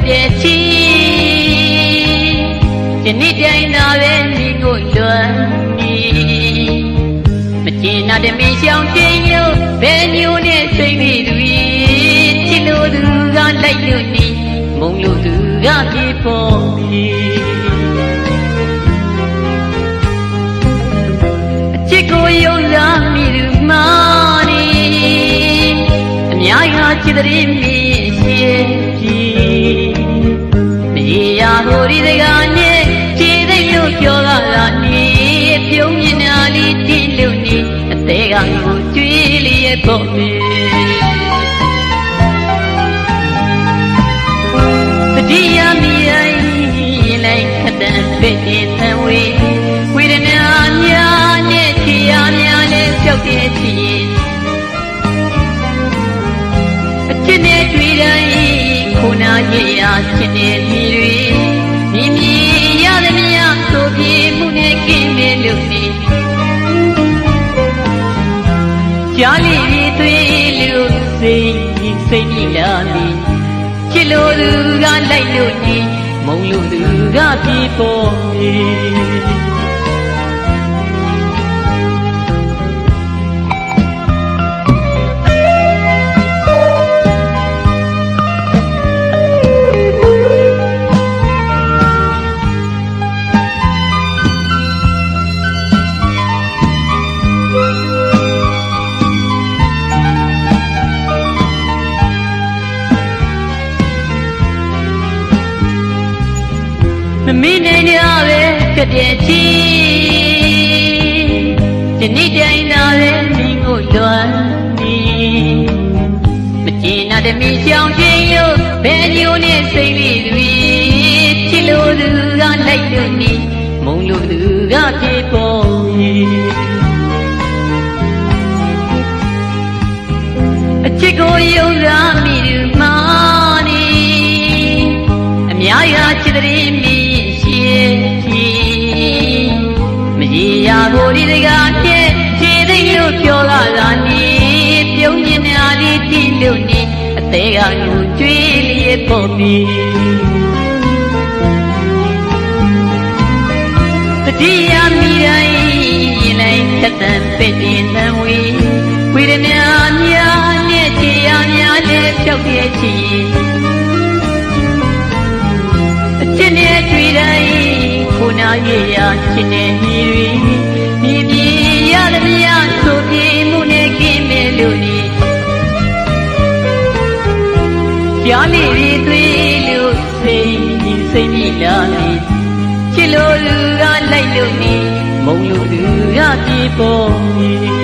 ပြည့်ချီဒီနေ့တိုင်းသာပဲမိကိုလွန်နေမကျင်နာတမင်ရှောင်းတင်လို့ဘယ်မျိုးနဲ့စိတ်မိသူချစ်လို့သူကလိုက်လို့နေမုံလို့သူကပြေပေါ်ပြီအချစ်ကိုယုံစားမိသူမာနေအများကြီးချစ်တဲ့မိရှိပြီမရေရာဟိုဒီတကားနဲ့ခြေသိလို့ပြောလာနေပြုံးမြင်နာလေးတိလို့နေအသေးကကိုကျွေးလေးရဲ့ပေါ့ပြီတတိယမိရင်လိုက်ခတန်ပဲ့တဲ့သံဝေဝေဒနာများနဲ့ခြေရများနဲ့ဖြောက်တဲ့ချီအချစ်နဲ့တွေ့တိုင်းခုနာရဲ့ရာချစ်တဲ့မိတွေမိမိရသည်မြတ်ဆိုပြေမှုနဲ့ကင်းနေလို့နေကြားလေးတွေတွေ့လို့စိတ်မိလာနေချစ်လို့သူကလိုက်လို့နေမုံလို့သူကပြေပေါ်နေမမင်းနိုင်ရပဲကပြည့်ချီဒီနေ့တိုင်းသာပဲမိကိုလွန်နေမကျင်နာတမီရှောင်းချင်းလို့ဘယ်မျိုးနဲ့စိတ်လေးတွေချစ်လို့သူကလိုက်လို့နေမုံလို့သူကပြေပေါ်နေအချစ်ကိုယုံစားမိသူမာနေအများကြီးချစ်တဲ့မိမရေရာကိုဒီတကားပြည့်ခြေသိလို့ပြောလာနေပြုံးမြင်နာလေးတိလို့နေအသေးကကိုကျွေးလေးပေါ်ပြီတတိယမိတိုင်းလိုက်တတန်ပဲ့တဲ့သံဝေဝေဒနာများနဲ့ခြေရများနဲ့ဖြောက်တဲ့ချီအချစ်နဲ့တွေ့တိုင်းခုနာရဲ့ရာချစ်တဲ့ညီတွေမြည်မြည်ရသည်မြတ်ဆိုပြေမှုနဲ့ကင်းမဲ့လို့နေကြားလေးတွေတွေ့လို့စိတ်မိလာနေချစ်လို့လူကလိုက်လို့နေမုံလို့သူကပြေပေါ်နေ